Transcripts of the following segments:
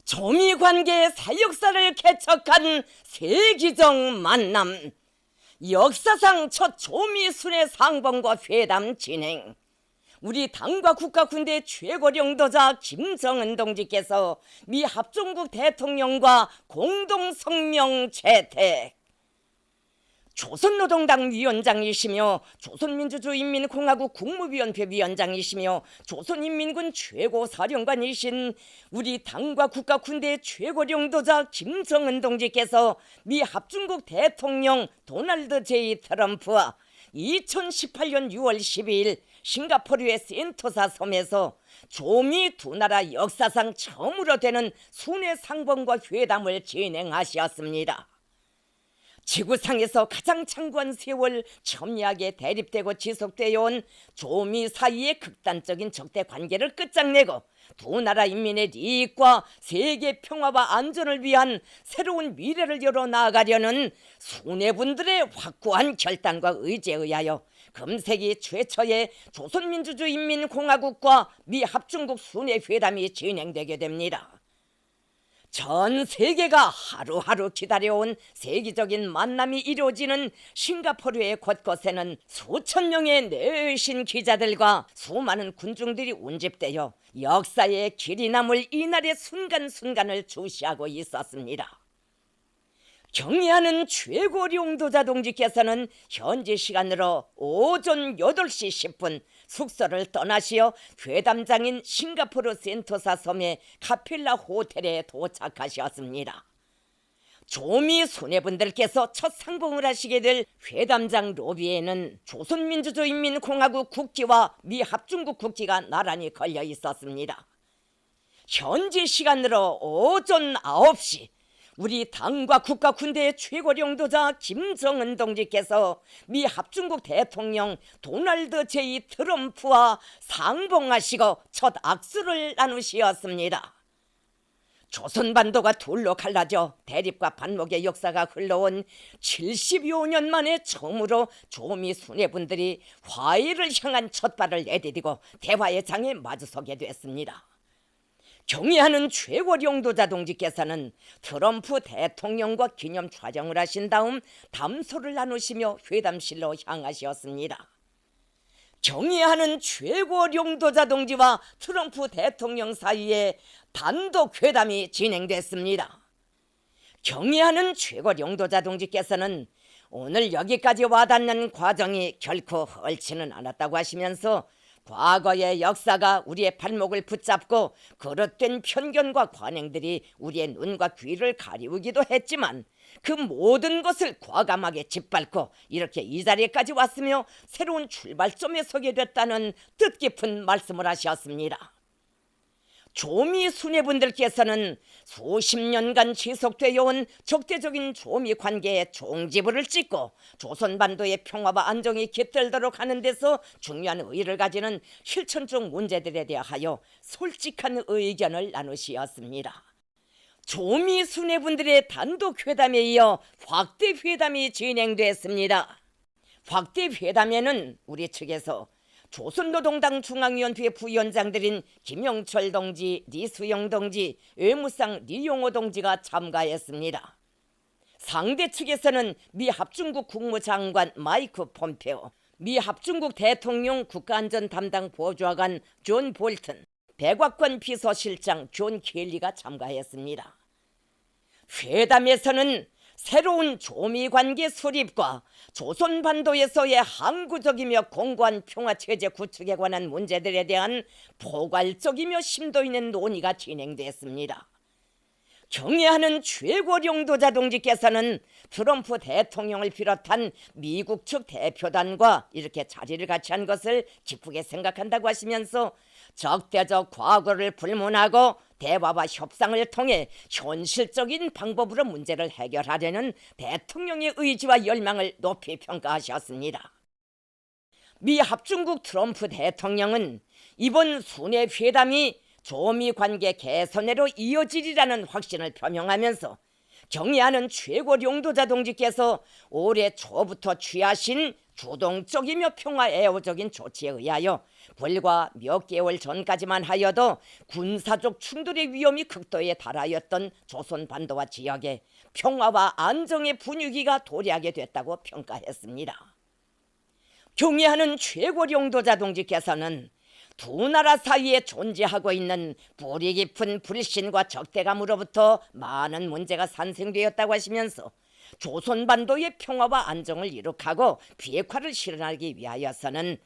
조미관계의 새 역사를 개척한 세기적 만남, 역사상 첫 조미순회 상봉과 회담 진행. 우리 당과 국가 군대 최고領導자 김정은 동지께서 미 합중국 대통령과 공동 성명 채택. 조선노동당 위원장이시며 조선민주주의인민공화국 국무위원회 위원장이시며 조선인민군 최고사령관이신 우리 당과 국가 군대의 최고領導자 김정은 동지께서 미 합중국 대통령 도널드 J 트럼프와 2018년 6월 12일 싱가포르의 센토사 섬에서 조미 두 나라 역사상 처음으로 되는 순회 상봉과 회담을 진행하셨습니다. 지구상에서 가장 장구한 세월 첨예하게 대립되고 지속되어 온 조미 사이의 극단적인 적대 관계를 끝장내고 두 나라 인민의 이익과 세계 평화와 안전을 위한 새로운 미래를 열어나가려는 수뇌분들의 확고한 결단과 의지에 의하여 금세기 최초의 조선민주주의인민공화국과 미 합중국 순회회담이 진행되게 됩니다. 전 세계가 하루하루 기다려온 세계적인 만남이 이루어지는 싱가포르의 곳곳에는 수천 명의 내신 기자들과 수많은 군중들이 운집되어 역사의 길이 남을 이날의 순간순간을 주시하고 있었습니다. 경의하는 최고領導자 동지께서는 현지 시간으로 오전 8시 10분 숙소를 떠나시어 회담장인 싱가포르 센토사 섬의 카필라 호텔에 도착하셨습니다. 조미 수뇌분들께서 첫 상봉을 하시게 될 회담장 로비에는 조선민주주의인민공화국 국기와 미 합중국 국기가 나란히 걸려 있었습니다. 현지 시간으로 오전 9시 우리 당과 국가 군대의 최고領導자 김정은 동지께서 미 합중국 대통령 도널드 J 트럼프와 상봉하시고 첫 악수를 나누시었습니다. 조선반도가 둘로 갈라져 대립과 반목의 역사가 흘러온 75년 만에 처음으로 조미 수뇌분들이 화해를 향한 첫 발을 내디디고 대화의 장에 마주서게 됐습니다. 경의하는 최고領導자 동지께서는 트럼프 대통령과 기념 촬영을 하신 다음 담소를 나누시며 회담실로 향하셨습니다. 경의하는 최고領導자 동지와 트럼프 대통령 사이에 단독 회담이 진행됐습니다. 경의하는 최고領導자 동지께서는 오늘 여기까지 와닿는 과정이 결코 헐지는 않았다고 하시면서 과거의 역사가 우리의 발목을 붙잡고 그릇된 편견과 관행들이 우리의 눈과 귀를 가리우기도 했지만 그 모든 것을 과감하게 짓밟고 이렇게 이 자리에까지 왔으며 새로운 출발점에 서게 됐다는 뜻깊은 말씀을 하셨습니다. 조미 수뇌분들께서는 수십 년간 지속되어 온 적대적인 조미 관계에 종지부를 찍고 조선반도의 평화와 안정이 깃들도록 하는 데서 중요한 의의를 가지는 실천적 문제들에 대하여 솔직한 의견을 나누시었습니다. 조미 수뇌분들의 단독 회담에 이어 확대 회담이 진행됐습니다. 확대 회담에는 우리 측에서 조선노동당 중앙위원회 부위원장들인 김영철 동지, 리수영 동지, 외무상 리용호 동지가 참가했습니다. 상대 측에서는 미 합중국 국무장관 마이크 폼페오, 미 합중국 대통령 국가안전 담당 보좌관 존 볼튼, 백악관 비서실장 존 켈리가 참가했습니다. 회담에서는 새로운 조미관계 수립과 조선반도에서의 항구적이며 공고한 평화체제 구축에 관한 문제들에 대한 포괄적이며 심도 있는 논의가 진행됐습니다. 경의하는 최고領導자 동지께서는 트럼프 대통령을 비롯한 미국 측 대표단과 이렇게 자리를 같이 한 것을 기쁘게 생각한다고 하시면서 적대적 과거를 불문하고 대화와 협상을 통해 현실적인 방법으로 문제를 해결하려는 대통령의 의지와 열망을 높이 평가하셨습니다. 미 합중국 트럼프 대통령은 이번 순회 회담이 조미 관계 개선으로 이어지리라는 확신을 표명하면서 경의하는 최고領導자 동지께서 올해 초부터 취하신 주동적이며 평화 애호적인 조치에 의하여 불과 몇 개월 전까지만 하여도 군사적 충돌의 위험이 극도에 달하였던 조선반도와 지역에 평화와 안정의 분위기가 도래하게 됐다고 평가했습니다. 경애하는 최고령도자 동지께서는 두 나라 사이에 존재하고 있는 뿌리 깊은 불신과 적대감으로부터 많은 문제가 산생되었다고 하시면서 조선반도의 평화와 안정을 이룩하고 비핵화를 실현하기 위하여서는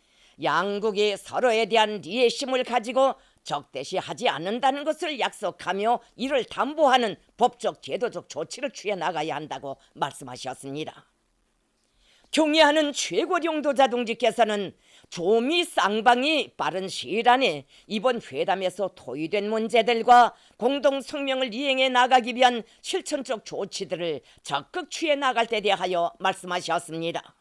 양국이 서로에 대한 리애심을 가지고 적대시하지 않는다는 것을 약속하며 이를 담보하는 법적 제도적 조치를 취해 나가야 한다고 말씀하셨습니다. 경애하는 최고령도자 동지께서는 조미 쌍방이 빠른 시일 안에 이번 회담에서 토의된 문제들과 공동 성명을 이행해 나가기 위한 실천적 조치들을 적극 취해 나갈 때 대하여 말씀하셨습니다.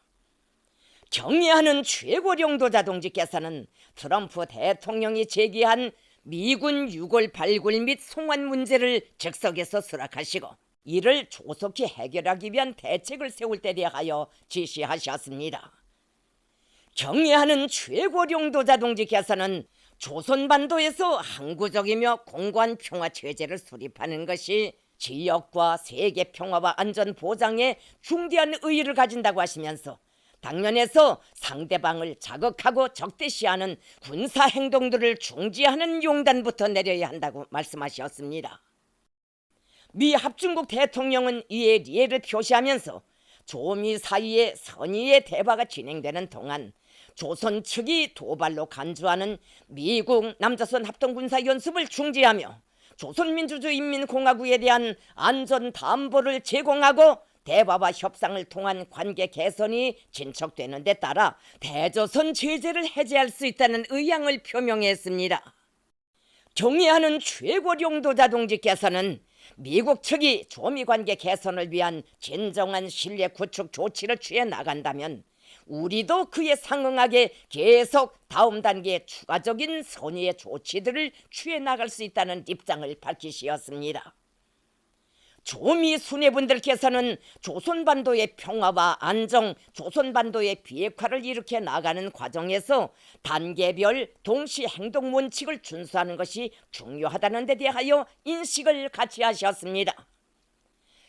경애하는 최고령도자 동지께서는 트럼프 대통령이 제기한 미군 유골 발굴 및 송환 문제를 즉석에서 수락하시고 이를 조속히 해결하기 위한 대책을 세울 때 대하여 지시하셨습니다. 경애하는 최고령도자 동지께서는 조선반도에서 항구적이며 공고한 평화 체제를 수립하는 것이 지역과 세계 평화와 안전 보장에 중대한 의의를 가진다고 하시면서 당면에서 상대방을 자극하고 적대시하는 군사 행동들을 중지하는 용단부터 내려야 한다고 말씀하셨습니다. 미 합중국 대통령은 이에 리해를 표시하면서 조미 사이에 선의의 대화가 진행되는 동안 조선 측이 도발로 간주하는 미국 남조선 합동군사연습을 중지하며 조선민주주의인민공화국에 대한 안전 담보를 제공하고 대화와 협상을 통한 관계 개선이 진척되는 데 따라 대조선 제재를 해제할 수 있다는 의향을 표명했습니다. 경애하는 최고령도자 동지께서는 미국 측이 조미 관계 개선을 위한 진정한 신뢰 구축 조치를 취해 나간다면 우리도 그에 상응하게 계속 다음 단계의 추가적인 선의의 조치들을 취해 나갈 수 있다는 입장을 밝히셨습니다. 조미 수뇌분들께서는 조선반도의 평화와 안정, 조선반도의 비핵화를 일으켜 나가는 과정에서 단계별 동시 행동 원칙을 준수하는 것이 중요하다는 데 대하여 인식을 같이 하셨습니다.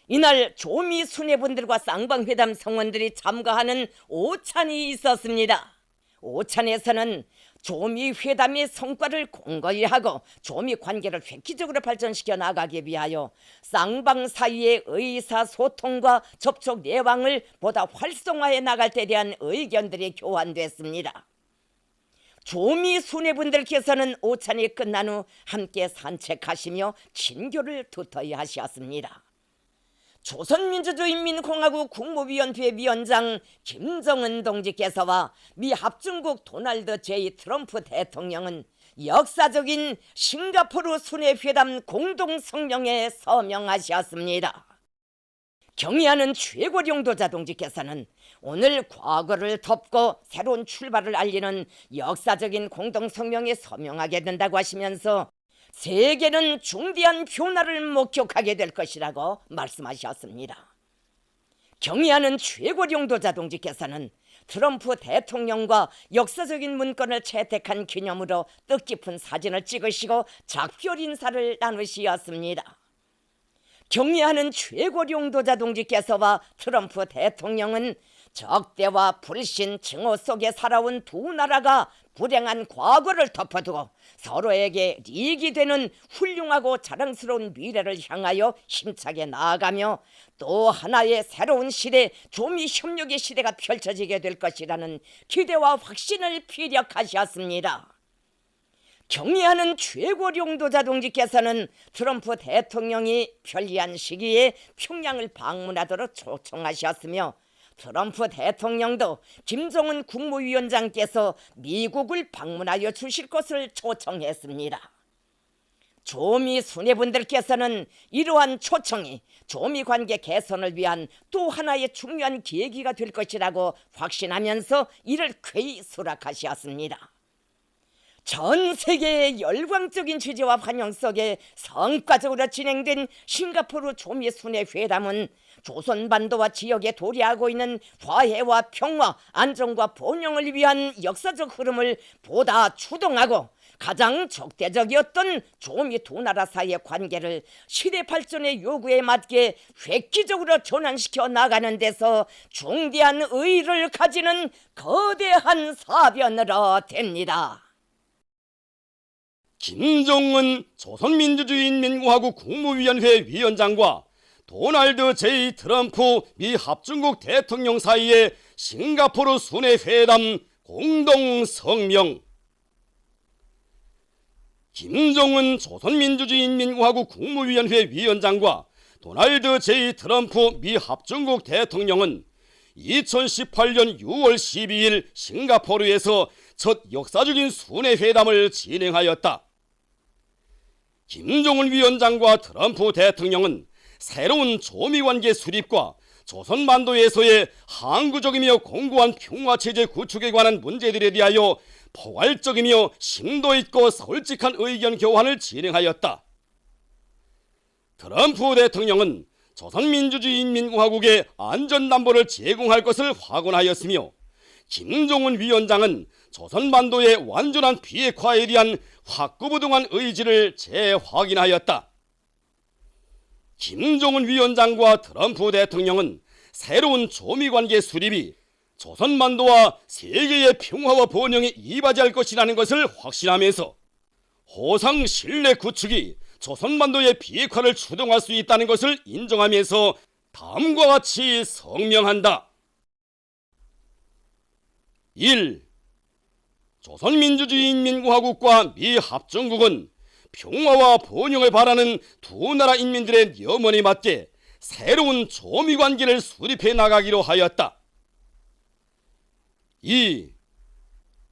이날 조미 수뇌분들과 쌍방회담 성원들이 참가하는 오찬이 있었습니다. 오찬에서는 조미 회담의 성과를 공고히 하고 조미 관계를 획기적으로 발전시켜 나가기 위하여 쌍방 사이의 의사소통과 접촉 내왕을 보다 활성화해 나갈 때 대한 의견들이 교환됐습니다. 조미 수뇌분들께서는 오찬이 끝난 후 함께 산책하시며 친교를 두터이 하셨습니다. 조선민주주의인민공화국 국무위원회 위원장 김정은 동지께서와 미 합중국 도널드 J 트럼프 대통령은 역사적인 싱가포르 순회회담 공동성명에 서명하셨습니다. 경의하는 최고령도자 동지께서는 오늘 과거를 덮고 새로운 출발을 알리는 역사적인 공동성명에 서명하게 된다고 하시면서 세계는 중대한 변화를 목격하게 될 것이라고 말씀하셨습니다. 경의하는 최고령도자 동지께서는 트럼프 대통령과 역사적인 문건을 채택한 기념으로 뜻깊은 사진을 찍으시고 작별 인사를 나누시었습니다. 경의하는 최고령도자 동지께서와 트럼프 대통령은 적대와 불신, 증오 속에 살아온 두 나라가 불행한 과거를 덮어두고 서로에게 이익이 되는 훌륭하고 자랑스러운 미래를 향하여 힘차게 나아가며 또 하나의 새로운 시대, 조미 협력의 시대가 펼쳐지게 될 것이라는 기대와 확신을 피력하셨습니다. 경의하는 최고령도자 동지께서는 트럼프 대통령이 편리한 시기에 평양을 방문하도록 초청하셨으며 트럼프 대통령도 김정은 국무위원장께서 미국을 방문하여 주실 것을 초청했습니다. 조미 수뇌분들께서는 이러한 초청이 조미 관계 개선을 위한 또 하나의 중요한 계기가 될 것이라고 확신하면서 이를 쾌히 수락하셨습니다. 전 세계의 열광적인 취지와 반영 속에 성과적으로 진행된 싱가포르 조미순회 회담은 조선반도와 지역에 도래하고 있는 화해와 평화, 안정과 번영을 위한 역사적 흐름을 보다 추동하고 가장 적대적이었던 조미 두 나라 사이의 관계를 시대 발전의 요구에 맞게 획기적으로 전환시켜 나가는 데서 중대한 의의를 가지는 거대한 사변으로 됩니다. 김정은 조선민주주의인민공화국 국무위원회 위원장과 도널드 J. 트럼프 미 합중국 대통령 사이의 싱가포르 순회 회담 공동 성명. 김정은 조선민주주의인민공화국 국무위원회 위원장과 도널드 J. 트럼프 미 합중국 대통령은 2018년 6월 12일 싱가포르에서 첫 역사적인 순회 회담을 진행하였다. 김정은 위원장과 트럼프 대통령은 새로운 조미관계 수립과 조선반도에서의 항구적이며 공고한 평화체제 구축에 관한 문제들에 대하여 포괄적이며 심도 있고 솔직한 의견 교환을 진행하였다. 트럼프 대통령은 조선민주주의인민공화국의 안전담보를 제공할 것을 확언하였으며 김정은 위원장은 조선반도의 완전한 비핵화에 대한 확고부동한 의지를 재확인하였다. 김정은 위원장과 트럼프 대통령은 새로운 조미관계 수립이 조선반도와 세계의 평화와 번영에 이바지할 것이라는 것을 확신하면서 호상 신뢰 구축이 조선반도의 비핵화를 추동할 수 있다는 것을 인정하면서 다음과 같이 성명한다. 1. 조선민주주의인민공화국과 미 합중국은 평화와 번영을 바라는 두 나라 인민들의 염원에 맞게 새로운 조미관계를 수립해 나가기로 하였다. 2.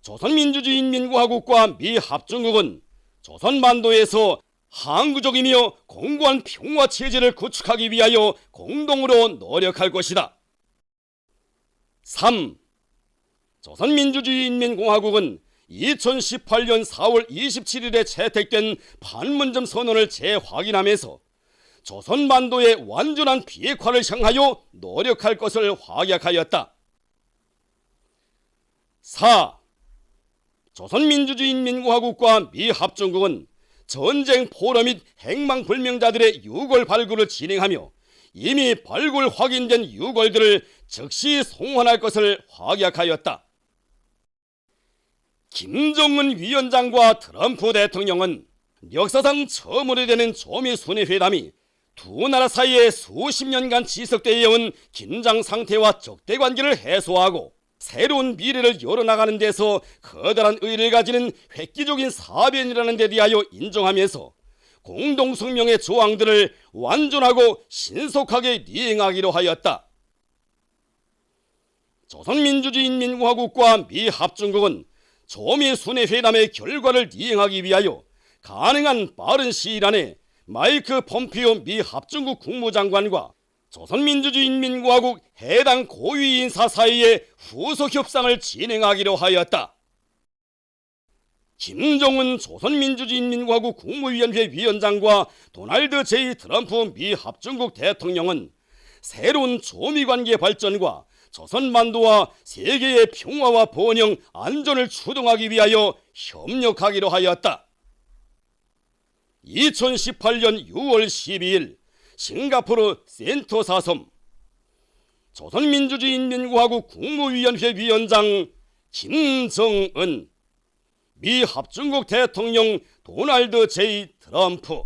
조선민주주의인민공화국과 미 합중국은 조선반도에서 항구적이며 공고한 평화체제를 구축하기 위하여 공동으로 노력할 것이다. 3. 조선민주주의인민공화국은 2018년 4월 27일에 채택된 판문점 선언을 재확인하면서 조선반도의 완전한 비핵화를 향하여 노력할 것을 확약하였다. 4. 조선민주주의인민공화국과 미 합중국은 전쟁 포로 및 행방불명자들의 유골 발굴을 진행하며 이미 발굴 확인된 유골들을 즉시 송환할 것을 확약하였다. 김정은 위원장과 트럼프 대통령은 역사상 처음으로 되는 조미순회 회담이 두 나라 사이에 수십 년간 지속되어 온 긴장 상태와 적대 관계를 해소하고 새로운 미래를 열어나가는 데서 커다란 의의를 가지는 획기적인 사변이라는 데 대하여 인정하면서 공동성명의 조항들을 완전하고 신속하게 이행하기로 하였다. 조선민주주의인민공화국과 미 합중국은 조미순회 회담의 결과를 이행하기 위하여 가능한 빠른 시일 안에 마이크 폼피오 미 합중국 국무장관과 조선민주주의인민공화국 해당 고위 인사 사이에 후속 협상을 진행하기로 하였다. 김정은 조선민주주의인민공화국 국무위원회 위원장과 도널드 J. 트럼프 미 합중국 대통령은 새로운 조미관계 발전과 조선반도와 세계의 평화와 번영, 안전을 추동하기 위하여 협력하기로 하였다. 2018년 6월 12일 싱가포르 센토사 섬 조선민주주의인민공화국 국무위원회 위원장 김정은, 미 합중국 대통령 도널드 J. 트럼프.